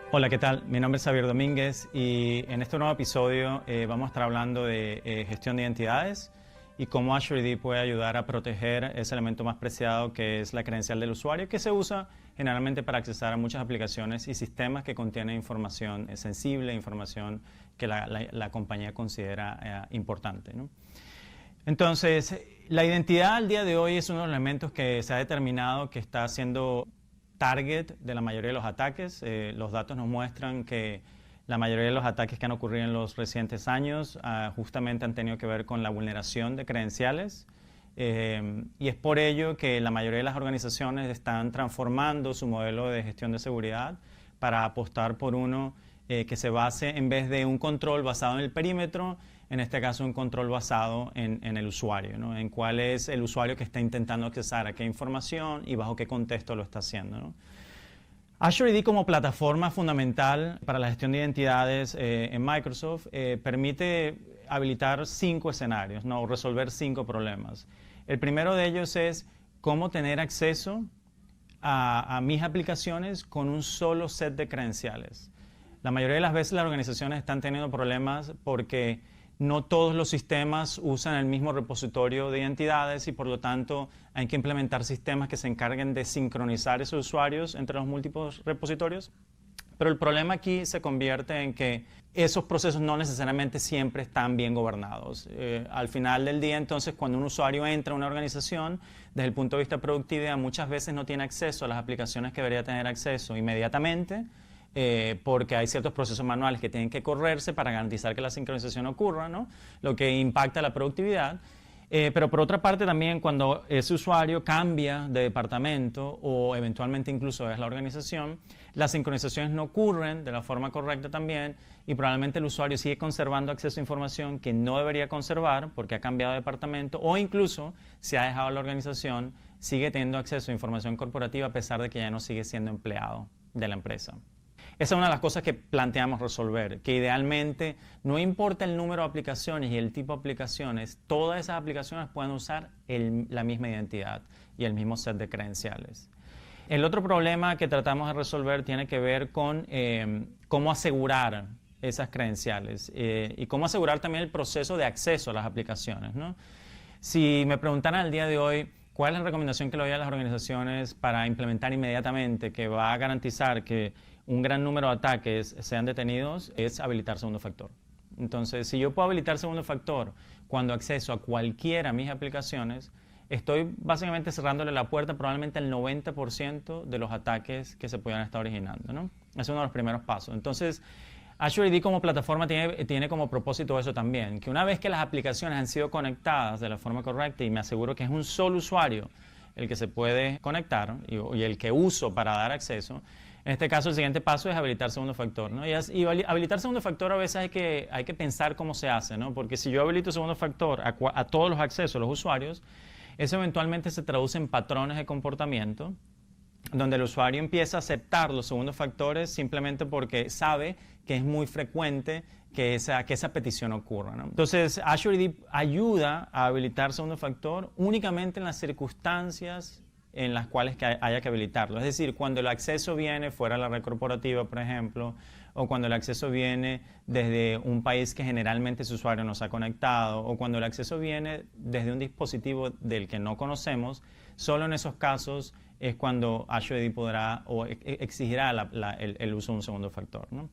Hola, ¿qué tal? Mi nombre es Xavier Domínguez y en este nuevo episodio vamos a estar hablando de gestión de identidades y cómo Azure AD puede ayudar a proteger ese elemento más preciado que es la credencial del usuario, que se usa generalmente para accesar a muchas aplicaciones y sistemas que contienen información sensible, información que la compañía considera importante, ¿no? Entonces, la identidad al día de hoy es uno de los elementos que se ha determinado que está siendo target de la mayoría de los ataques. Los datos nos muestran que la mayoría de los ataques que han ocurrido en los recientes años justamente han tenido que ver con la vulneración de credenciales. Y es por ello que la mayoría de las organizaciones están transformando su modelo de gestión de seguridad para apostar por uno que se base, en vez de un control basado en el perímetro, en este caso un control basado en el usuario, ¿no? En cuál es el usuario que está intentando accesar a qué información y bajo qué contexto lo está haciendo, ¿no? Azure AD como plataforma fundamental para la gestión de identidades en Microsoft permite habilitar 5 escenarios, ¿no? O resolver 5 problemas. El primero de ellos es cómo tener acceso a mis aplicaciones con un solo set de credenciales. La mayoría de las veces las organizaciones están teniendo problemas porque no todos los sistemas usan el mismo repositorio de identidades y por lo tanto hay que implementar sistemas que se encarguen de sincronizar esos usuarios entre los múltiples repositorios. Pero el problema aquí se convierte en que esos procesos no necesariamente siempre están bien gobernados. Al final del día, entonces, cuando un usuario entra a una organización, desde el punto de vista de productividad, muchas veces no tiene acceso a las aplicaciones que debería tener acceso inmediatamente, porque hay ciertos procesos manuales que tienen que correrse para garantizar que la sincronización ocurra, ¿no? Lo que impacta la productividad. Pero por otra parte también cuando ese usuario cambia de departamento o eventualmente incluso es la organización, las sincronizaciones no ocurren de la forma correcta también y probablemente el usuario sigue conservando acceso a información que no debería conservar porque ha cambiado de departamento o incluso si ha dejado la organización sigue teniendo acceso a información corporativa a pesar de que ya no sigue siendo empleado de la empresa. Esa es una de las cosas que planteamos resolver, que idealmente no importa el número de aplicaciones y el tipo de aplicaciones, todas esas aplicaciones pueden usar la misma identidad y el mismo set de credenciales. El otro problema que tratamos de resolver tiene que ver con cómo asegurar esas credenciales y cómo asegurar también el proceso de acceso a las aplicaciones, ¿no? Si me preguntaran al día de hoy cuál es la recomendación que le doy a las organizaciones para implementar inmediatamente que va a garantizar que un gran número de ataques sean detenidos, es habilitar segundo factor. Entonces, si yo puedo habilitar segundo factor cuando acceso a cualquiera de mis aplicaciones, estoy básicamente cerrándole la puerta probablemente al 90% de los ataques que se puedan estar originando, ¿no? Es uno de los primeros pasos. Entonces, Azure AD como plataforma tiene como propósito eso también, que una vez que las aplicaciones han sido conectadas de la forma correcta y me aseguro que es un solo usuario el que se puede conectar y el que uso para dar acceso, en este caso el siguiente paso es habilitar segundo factor, ¿no? Y habilitar segundo factor a veces hay que pensar cómo se hace, ¿no? Porque si yo habilito segundo factor a todos los accesos a los usuarios, eso eventualmente se traduce en patrones de comportamiento donde el usuario empieza a aceptar los segundos factores simplemente porque sabe que es muy frecuente que esa petición ocurra, ¿no? Entonces, Azure AD ayuda a habilitar segundo factor únicamente en las circunstancias en las cuales haya que habilitarlo. Es decir, cuando el acceso viene fuera de la red corporativa, por ejemplo, o cuando el acceso viene desde un país que generalmente ese usuario no se ha conectado, o cuando el acceso viene desde un dispositivo del que no conocemos, solo en esos casos es cuando Azure AD podrá o exigirá el uso de un segundo factor, ¿no?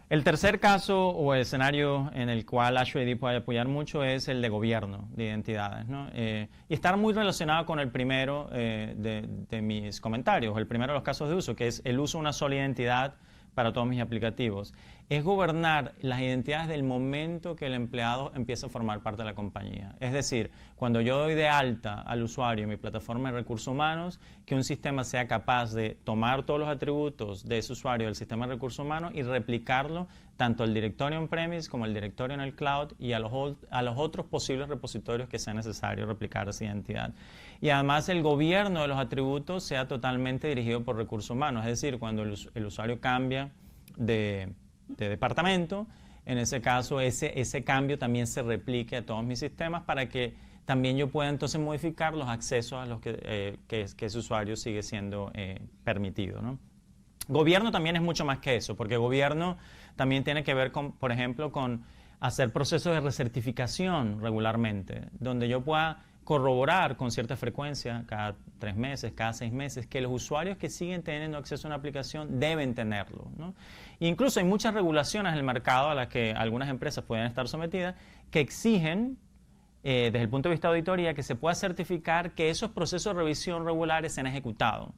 El tercer caso o escenario en el cual Azure AD puede apoyar mucho es el de gobierno de identidades, ¿no? Y estar muy relacionado con el primero de mis comentarios, el primero de los casos de uso, que es el uso de una sola identidad para todos mis aplicativos. Es gobernar las identidades del momento que el empleado empieza a formar parte de la compañía. Es decir, cuando yo doy de alta al usuario en mi plataforma de recursos humanos, que un sistema sea capaz de tomar todos los atributos de ese usuario del sistema de recursos humanos y replicarlo tanto al directorio on-premise como al directorio en el cloud y a los otros posibles repositorios que sea necesario replicar esa identidad. Y además el gobierno de los atributos sea totalmente dirigido por recursos humanos, es decir, cuando el usuario cambia de departamento, en ese caso ese cambio también se replique a todos mis sistemas para que también yo pueda entonces modificar los accesos a los que ese usuario sigue siendo permitido, ¿no? Gobierno también es mucho más que eso, porque gobierno también tiene que ver con, por ejemplo, con hacer procesos de recertificación regularmente, donde yo pueda corroborar con cierta frecuencia, cada 3 meses, cada 6 meses, que los usuarios que siguen teniendo acceso a una aplicación deben tenerlo, ¿no? Incluso hay muchas regulaciones en el mercado a las que algunas empresas pueden estar sometidas que exigen, desde el punto de vista de auditoría, que se pueda certificar que esos procesos de revisión regulares se han ejecutado.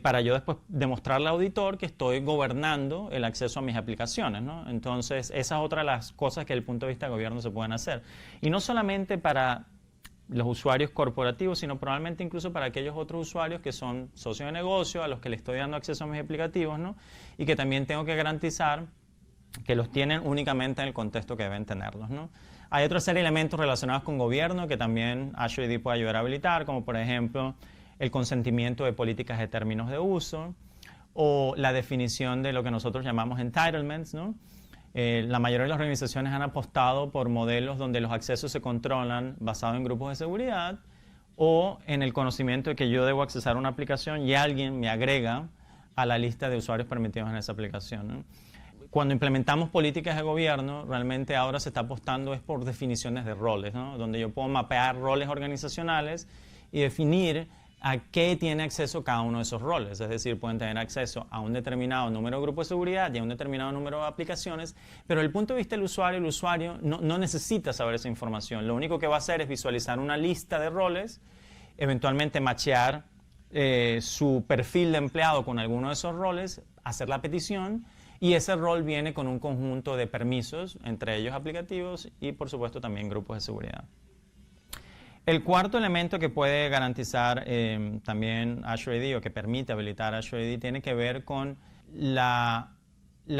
Para yo después demostrarle al auditor que estoy gobernando el acceso a mis aplicaciones, ¿no? Entonces, esa es otra de las cosas que desde el punto de vista de gobierno se pueden hacer. Y no solamente para los usuarios corporativos, sino probablemente incluso para aquellos otros usuarios que son socios de negocio, a los que le estoy dando acceso a mis aplicativos, ¿no? Y que también tengo que garantizar que los tienen únicamente en el contexto que deben tenerlos, ¿no? Hay otra serie de elementos relacionados con gobierno que también Azure AD puede ayudar a habilitar, como por ejemplo el consentimiento de políticas de términos de uso o la definición de lo que nosotros llamamos entitlements, ¿no? La mayoría de las organizaciones han apostado por modelos donde los accesos se controlan basados en grupos de seguridad o en el conocimiento de que yo debo accesar a una aplicación y alguien me agrega a la lista de usuarios permitidos en esa aplicación, ¿no? Cuando implementamos políticas de gobierno, realmente ahora se está apostando es por definiciones de roles, ¿no? Donde yo puedo mapear roles organizacionales y definir a qué tiene acceso cada uno de esos roles. Es decir, pueden tener acceso a un determinado número de grupos de seguridad y a un determinado número de aplicaciones, pero desde el punto de vista del usuario, el usuario no necesita saber esa información. Lo único que va a hacer es visualizar una lista de roles, eventualmente machear su perfil de empleado con alguno de esos roles, hacer la petición, y ese rol viene con un conjunto de permisos, entre ellos aplicativos y por supuesto también grupos de seguridad. El cuarto elemento que puede garantizar también Azure AD o que permite habilitar Azure AD tiene que ver con la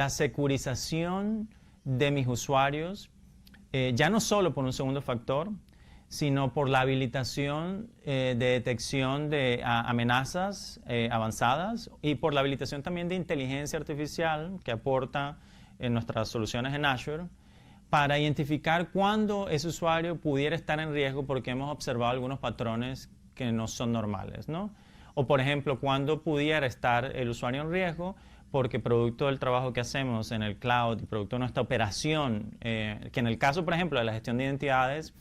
securización de mis usuarios, ya no solo por un segundo factor, sino por la habilitación de detección de amenazas avanzadas y por la habilitación también de inteligencia artificial que aporta en nuestras soluciones en Azure, para identificar cuándo ese usuario pudiera estar en riesgo porque hemos observado algunos patrones que no son normales, ¿no? O, por ejemplo, cuándo pudiera estar el usuario en riesgo porque producto del trabajo que hacemos en el cloud y producto de nuestra operación, que en el caso, por ejemplo, de la gestión de identidades,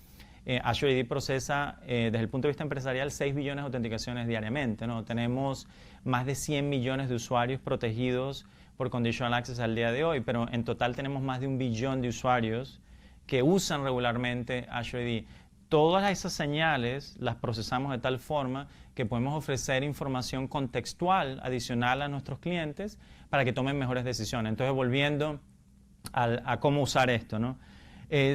Azure AD procesa, desde el punto de vista empresarial, 6 billones de autenticaciones diariamente, ¿no? Tenemos más de 100 millones de usuarios protegidos por Conditional Access al día de hoy, pero en total tenemos más de 1 billón de usuarios que usan regularmente Azure AD. Todas esas señales las procesamos de tal forma que podemos ofrecer información contextual adicional a nuestros clientes para que tomen mejores decisiones. Entonces, volviendo a cómo usar esto, ¿no?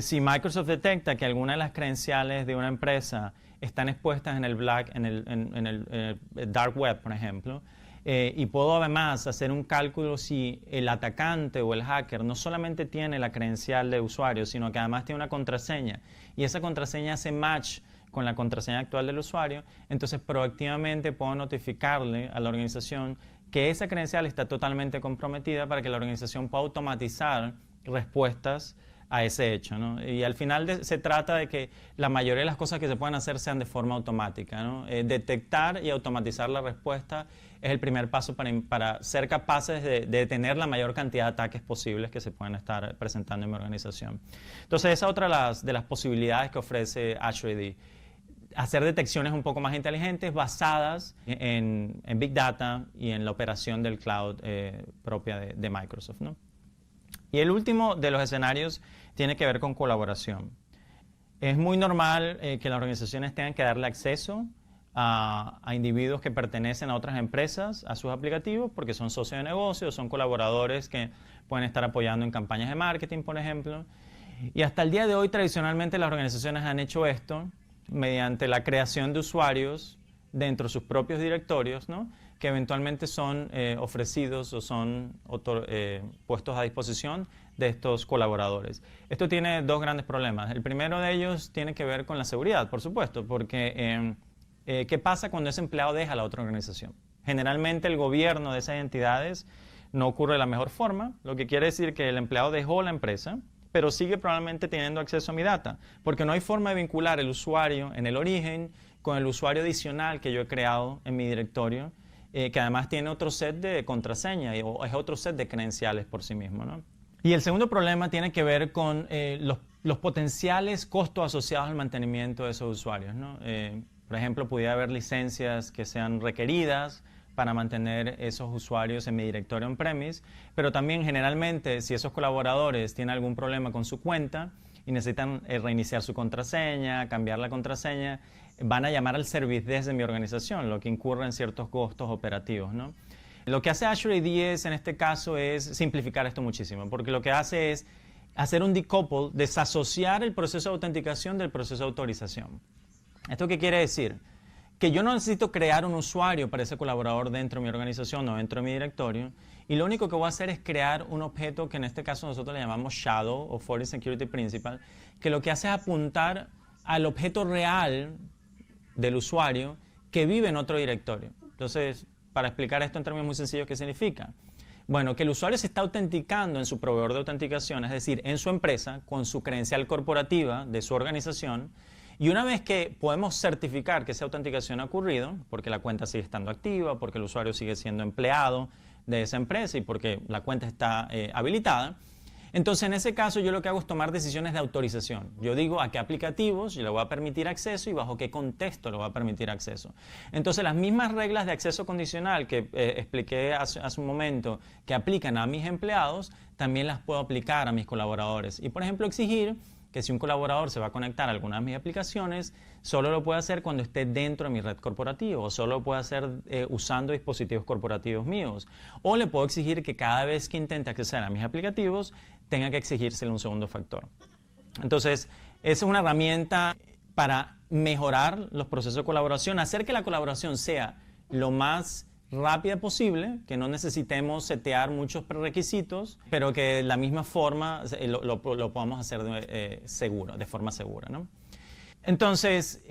Si Microsoft detecta que alguna de las credenciales de una empresa están expuestas en el dark web, por ejemplo, y puedo además hacer un cálculo si el atacante o el hacker no solamente tiene la credencial de usuario, sino que además tiene una contraseña y esa contraseña hace match con la contraseña actual del usuario, entonces proactivamente puedo notificarle a la organización que esa credencial está totalmente comprometida para que la organización pueda automatizar respuestas a ese hecho, ¿no? Y al final se trata de que la mayoría de las cosas que se pueden hacer sean de forma automática, ¿no? Detectar y automatizar la respuesta es el primer paso para ser capaces de detener la mayor cantidad de ataques posibles que se pueden estar presentando en mi organización. Entonces, esa es otra de las posibilidades que ofrece Azure AD. Hacer detecciones un poco más inteligentes basadas en Big Data y en la operación del cloud propia de Microsoft, ¿no? Y el último de los escenarios tiene que ver con colaboración. Es muy normal que las organizaciones tengan que darle acceso a individuos que pertenecen a otras empresas, a sus aplicativos, porque son socios de negocio, son colaboradores que pueden estar apoyando en campañas de marketing, por ejemplo. Y hasta el día de hoy, tradicionalmente, las organizaciones han hecho esto mediante la creación de usuarios dentro de sus propios directorios, ¿no? Que eventualmente son ofrecidos o son puestos a disposición de estos colaboradores. Esto tiene dos grandes problemas. El primero de ellos tiene que ver con la seguridad, por supuesto, porque ¿qué pasa cuando ese empleado deja la otra organización? Generalmente el gobierno de esas entidades no ocurre de la mejor forma, lo que quiere decir que el empleado dejó la empresa, pero sigue probablemente teniendo acceso a mi data, porque no hay forma de vincular el usuario en el origen con el usuario adicional que yo he creado en mi directorio que además tiene otro set de contraseña o es otro set de credenciales por sí mismo, ¿no? Y el segundo problema tiene que ver con los potenciales costos asociados al mantenimiento de esos usuarios, ¿no? Por ejemplo, pudiera haber licencias que sean requeridas para mantener esos usuarios en mi directorio on-premise, pero también generalmente si esos colaboradores tienen algún problema con su cuenta y necesitan reiniciar su contraseña, cambiar la contraseña, van a llamar al service desk de mi organización, lo que incurre en ciertos costos operativos, ¿no? Lo que hace Azure AD en este caso es simplificar esto muchísimo, porque lo que hace es hacer un decouple, desasociar el proceso de autenticación del proceso de autorización. ¿Esto qué quiere decir? Que yo no necesito crear un usuario para ese colaborador dentro de mi organización o dentro de mi directorio, y lo único que voy a hacer es crear un objeto que en este caso nosotros le llamamos Shadow o Foreign Security Principal, que lo que hace es apuntar al objeto real del usuario que vive en otro directorio. Entonces, para explicar esto en términos muy sencillos, ¿qué significa? Bueno, que el usuario se está autenticando en su proveedor de autenticación, es decir, en su empresa, con su credencial corporativa de su organización, y una vez que podemos certificar que esa autenticación ha ocurrido, porque la cuenta sigue estando activa, porque el usuario sigue siendo empleado de esa empresa y porque la cuenta está habilitada, entonces en ese caso yo lo que hago es tomar decisiones de autorización. Yo digo a qué aplicativos yo le voy a permitir acceso y bajo qué contexto le voy a permitir acceso. Entonces las mismas reglas de acceso condicional que expliqué hace un momento que aplican a mis empleados, también las puedo aplicar a mis colaboradores. Y por ejemplo exigir que si un colaborador se va a conectar a alguna de mis aplicaciones, solo lo puede hacer cuando esté dentro de mi red corporativa, o solo lo puede hacer usando dispositivos corporativos míos. O le puedo exigir que cada vez que intente acceder a mis aplicativos, tenga que exigírsele un segundo factor. Entonces, esa es una herramienta para mejorar los procesos de colaboración, hacer que la colaboración sea lo más rápida posible, que no necesitemos setear muchos prerequisitos, pero que de la misma forma lo podamos hacer seguro, de forma segura, ¿no? Entonces,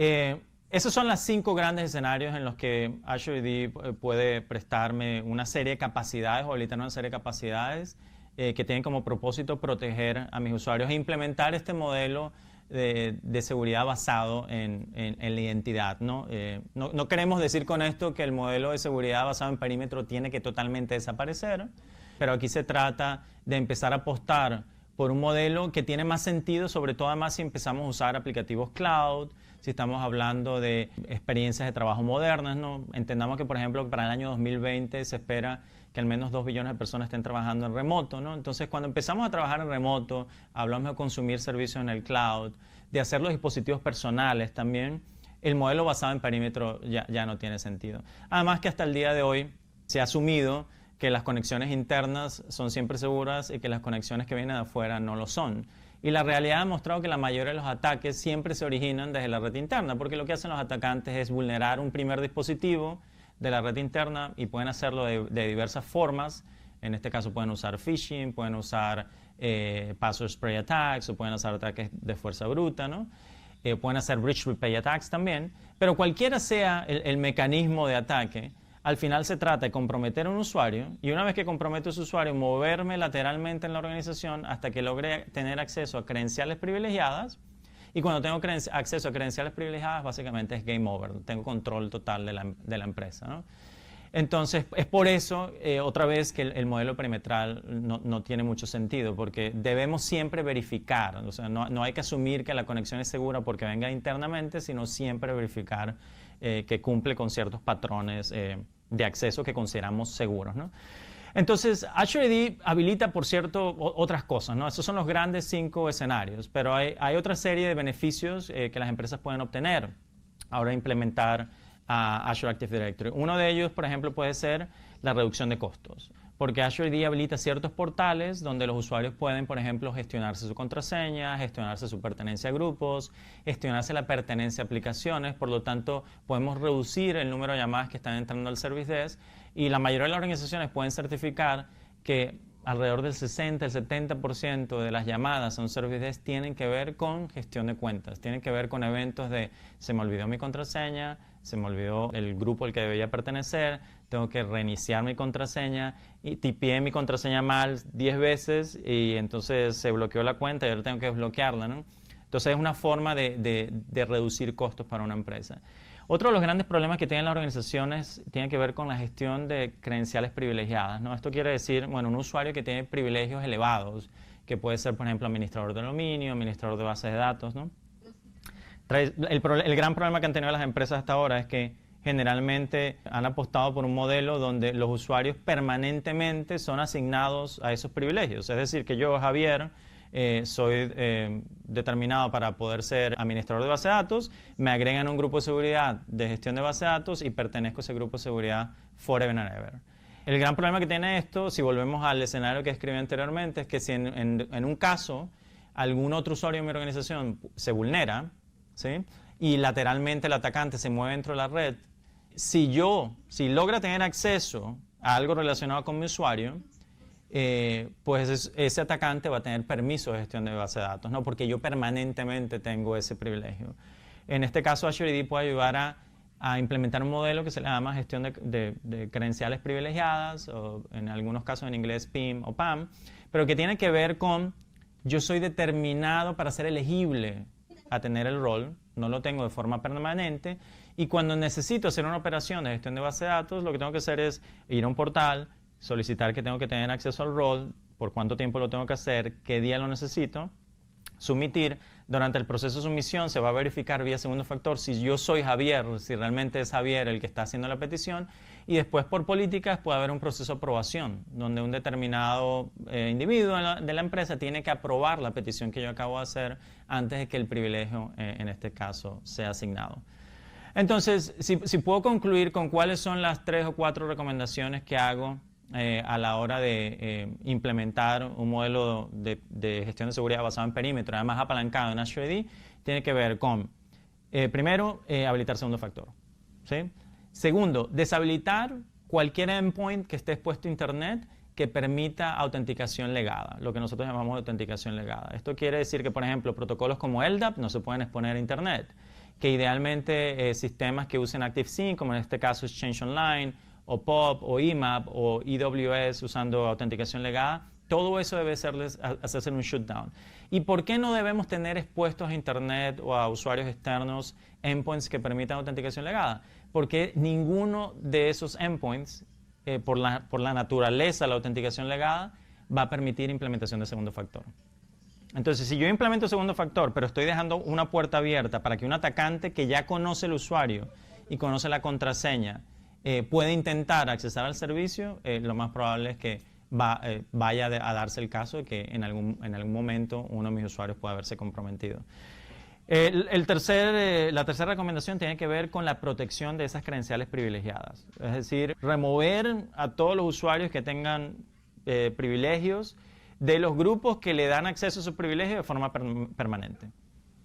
esos son los 5 grandes escenarios en los que Azure AD puede prestarme una serie de capacidades o habilitar una serie de capacidades que tienen como propósito proteger a mis usuarios e implementar este modelo de seguridad basado en la identidad, ¿no? No queremos decir con esto que el modelo de seguridad basado en perímetro tiene que totalmente desaparecer, pero aquí se trata de empezar a apostar por un modelo que tiene más sentido, sobre todo además si empezamos a usar aplicativos cloud, si estamos hablando de experiencias de trabajo modernas, ¿no? Entendamos que, por ejemplo, para el año 2020 se espera que al menos 2 billones de personas estén trabajando en remoto, ¿no? Entonces, cuando empezamos a trabajar en remoto, hablamos de consumir servicios en el cloud, de hacer los dispositivos personales también, el modelo basado en perímetro ya no tiene sentido. Además que hasta el día de hoy se ha asumido que las conexiones internas son siempre seguras y que las conexiones que vienen de afuera no lo son. Y la realidad ha demostrado que la mayoría de los ataques siempre se originan desde la red interna, porque lo que hacen los atacantes es vulnerar un primer dispositivo de la red interna y pueden hacerlo de diversas formas. En este caso pueden usar phishing, pueden usar password spray attacks o pueden usar ataques de fuerza bruta, ¿no? Pueden hacer breach repay attacks también, pero cualquiera sea el mecanismo de ataque, al final se trata de comprometer a un usuario y una vez que comprometo a ese usuario, moverme lateralmente en la organización hasta que logre tener acceso a credenciales privilegiadas. Y cuando tengo acceso a credenciales privilegiadas, básicamente es game over, tengo control total de la empresa, ¿no? Entonces, es por eso, otra vez, que el modelo perimetral no tiene mucho sentido, porque debemos siempre verificar, o sea, no hay que asumir que la conexión es segura porque venga internamente, sino siempre verificar que cumple con ciertos patrones de acceso que consideramos seguros, ¿no? Entonces, Azure AD habilita, por cierto, otras cosas, ¿no? Esos son los grandes 5 escenarios, pero hay otra serie de beneficios que las empresas pueden obtener ahora implementar a Azure Active Directory. Uno de ellos, por ejemplo, puede ser la reducción de costos, porque Azure AD habilita ciertos portales donde los usuarios pueden, por ejemplo, gestionarse su contraseña, gestionarse su pertenencia a grupos, gestionarse la pertenencia a aplicaciones, por lo tanto, podemos reducir el número de llamadas que están entrando al Service Desk y la mayoría de las organizaciones pueden certificar que alrededor del 60, el 70% de las llamadas a un Service Desk tienen que ver con gestión de cuentas, tienen que ver con eventos de se me olvidó mi contraseña, se me olvidó el grupo al que debía pertenecer, tengo que reiniciar mi contraseña y tipié mi contraseña mal 10 veces y entonces se bloqueó la cuenta y ahora tengo que desbloquearla, ¿no? Entonces es una forma de reducir costos para una empresa. Otro de los grandes problemas que tienen las organizaciones tiene que ver con la gestión de credenciales privilegiadas, ¿no? Esto quiere decir, bueno, un usuario que tiene privilegios elevados, que puede ser, por ejemplo, administrador de dominio, administrador de bases de datos, ¿no? El gran problema que han tenido las empresas hasta ahora es que generalmente han apostado por un modelo donde los usuarios permanentemente son asignados a esos privilegios. Es decir, que yo, Javier, soy determinado para poder ser administrador de base de datos, me agregan a un grupo de seguridad de gestión de base de datos y pertenezco a ese grupo de seguridad forever and ever. El gran problema que tiene esto, si volvemos al escenario que escribí anteriormente, es que si en un caso algún otro usuario de mi organización se vulnera, ¿sí?, y lateralmente el atacante se mueve dentro de la red, si logra tener acceso a algo relacionado con mi usuario, pues ese atacante va a tener permiso de gestión de base de datos, ¿no? Porque yo permanentemente tengo ese privilegio. En este caso, Azure AD puede ayudar a implementar un modelo que se le llama gestión de credenciales privilegiadas, o en algunos casos en inglés PIM o PAM, pero que tiene que ver con yo soy determinado para ser elegible a tener el rol, no lo tengo de forma permanente, y cuando necesito hacer una operación de gestión de base de datos, lo que tengo que hacer es ir a un portal, solicitar que tengo que tener acceso al rol, por cuánto tiempo lo tengo que hacer, qué día lo necesito, submitir. Durante el proceso de sumisión se va a verificar vía segundo factor si yo soy Javier, si realmente es Javier el que está haciendo la petición, y después por políticas puede haber un proceso de aprobación, donde un determinado individuo de la empresa tiene que aprobar la petición que yo acabo de hacer antes de que el privilegio, en este caso, sea asignado. Entonces, si puedo concluir con cuáles son las 3 o 4 recomendaciones que hago a la hora de implementar un modelo de gestión de seguridad basado en perímetro, además apalancado en Azure AD, tiene que ver con, primero, habilitar segundo factor, ¿sí? Segundo, deshabilitar cualquier endpoint que esté expuesto a Internet que permita autenticación legada, lo que nosotros llamamos autenticación legada. Esto quiere decir que, por ejemplo, protocolos como LDAP no se pueden exponer a Internet, que idealmente sistemas que usen ActiveSync, como en este caso Exchange Online, o POP, o IMAP, o EWS usando autenticación legada, todo eso debe hacerse en un shutdown. ¿Y por qué no debemos tener expuestos a Internet o a usuarios externos endpoints que permitan autenticación legada? Porque ninguno de esos endpoints, por la naturaleza de la autenticación legada, va a permitir implementación de segundo factor. Entonces, si yo implemento segundo factor, pero estoy dejando una puerta abierta para que un atacante que ya conoce el usuario y conoce la contraseña puede intentar accesar al servicio, lo más probable es que vaya a darse el caso de que en algún momento uno de mis usuarios pueda verse comprometido. La tercera recomendación tiene que ver con la protección de esas credenciales privilegiadas. Es decir, remover a todos los usuarios que tengan privilegios de los grupos que le dan acceso a esos privilegios de forma permanente.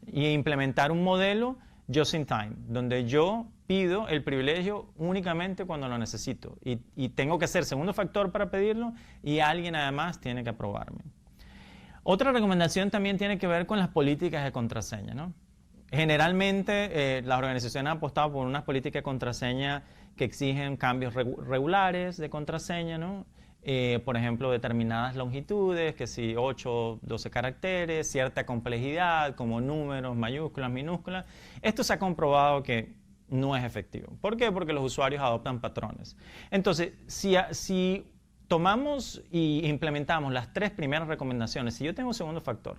Y implementar un modelo just in time, donde yo pido el privilegio únicamente cuando lo necesito. Y tengo que hacer segundo factor para pedirlo y alguien además tiene que aprobarme. Otra recomendación también tiene que ver con las políticas de contraseña, ¿no? Generalmente las organizaciones han apostado por unas políticas de contraseña que exigen cambios regulares de contraseña, ¿no? Por ejemplo, determinadas longitudes, que si 8, 12 caracteres, cierta complejidad, como números, mayúsculas, minúsculas. Esto se ha comprobado que no es efectivo. ¿Por qué? Porque los usuarios adoptan patrones. Entonces, si tomamos y implementamos las 3 primeras recomendaciones, si yo tengo un segundo factor,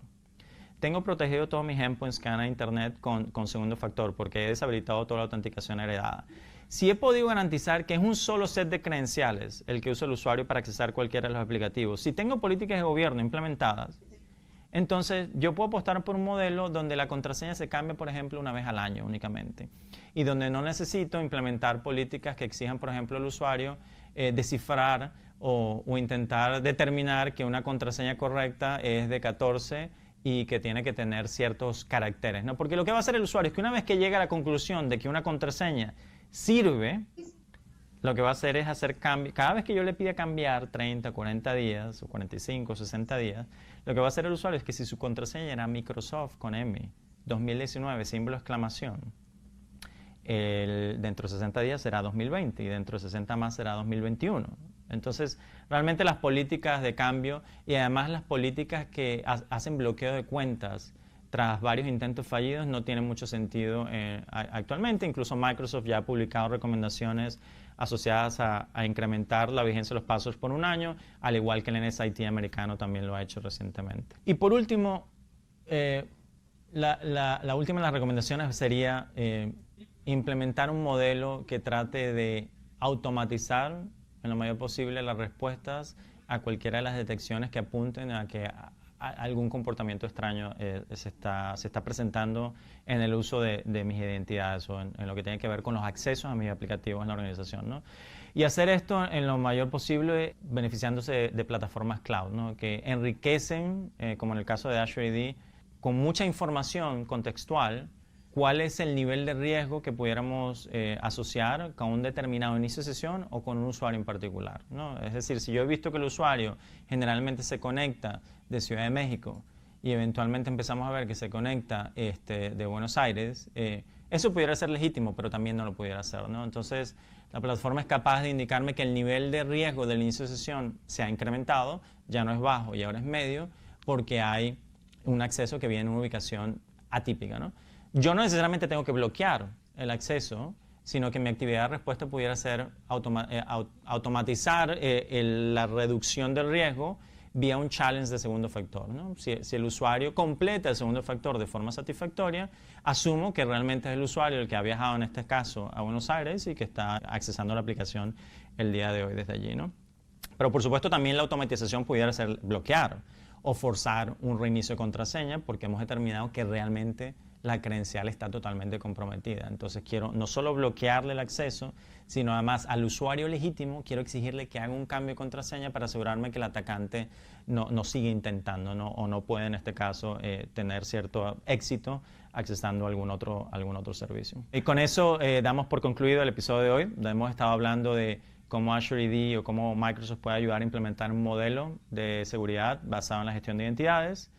tengo protegido todos mis endpoints que van a Internet con segundo factor, porque he deshabilitado toda la autenticación heredada. Si he podido garantizar que es un solo set de credenciales el que usa el usuario para accesar cualquiera de los aplicativos, si tengo políticas de gobierno implementadas, entonces yo puedo apostar por un modelo donde la contraseña se cambie, por ejemplo, una vez al año únicamente, y donde no necesito implementar políticas que exijan, por ejemplo, al usuario descifrar o intentar determinar que una contraseña correcta es de 14 y que tiene que tener ciertos caracteres, ¿no? Porque lo que va a hacer el usuario es que una vez que llega a la conclusión de que una contraseña sirve, lo que va a hacer es hacer cambios. Cada vez que yo le pida cambiar 30, 40 días, o 45, 60 días, lo que va a hacer el usuario es que si su contraseña era Microsoft con M, 2019, símbolo de exclamación, dentro de 60 días será 2020 y dentro de 60 más será 2021. Entonces, realmente las políticas de cambio y además las políticas que hacen bloqueo de cuentas tras varios intentos fallidos, no tiene mucho sentido actualmente. Incluso Microsoft ya ha publicado recomendaciones asociadas a incrementar la vigencia de los passwords por un año, al igual que el NSIT americano también lo ha hecho recientemente. Y por último, la última de las recomendaciones sería implementar un modelo que trate de automatizar en lo mayor posible las respuestas a cualquiera de las detecciones que apunten a que algún comportamiento extraño se está presentando en el uso de mis identidades o en lo que tiene que ver con los accesos a mis aplicativos en la organización, ¿no? Y hacer esto en lo mayor posible beneficiándose de plataformas cloud, ¿no? Que enriquecen, como en el caso de Azure AD, con mucha información contextual, cuál es el nivel de riesgo que pudiéramos asociar con un determinado inicio de sesión o con un usuario en particular, ¿no? Es decir, si yo he visto que el usuario generalmente se conecta de Ciudad de México y eventualmente empezamos a ver que se conecta de Buenos Aires, eso pudiera ser legítimo, pero también no lo pudiera hacer, ¿no? Entonces, la plataforma es capaz de indicarme que el nivel de riesgo del inicio de sesión se ha incrementado, ya no es bajo y ahora es medio, porque hay un acceso que viene en una ubicación atípica, ¿no? Yo no necesariamente tengo que bloquear el acceso, sino que mi actividad de respuesta pudiera ser automatizar la reducción del riesgo vía un challenge de segundo factor, ¿no? Si el usuario completa el segundo factor de forma satisfactoria, asumo que realmente es el usuario el que ha viajado en este caso a Buenos Aires y que está accesando la aplicación el día de hoy desde allí, ¿no? Pero por supuesto también la automatización pudiera ser bloquear o forzar un reinicio de contraseña porque hemos determinado que realmente la credencial está totalmente comprometida. Entonces quiero no solo bloquearle el acceso, sino además al usuario legítimo quiero exigirle que haga un cambio de contraseña para asegurarme que el atacante no sigue intentando, ¿no? O no puede en este caso tener cierto éxito accesando algún otro servicio. Y con eso damos por concluido el episodio de hoy. Hemos estado hablando de cómo Azure AD o cómo Microsoft puede ayudar a implementar un modelo de seguridad basado en la gestión de identidades.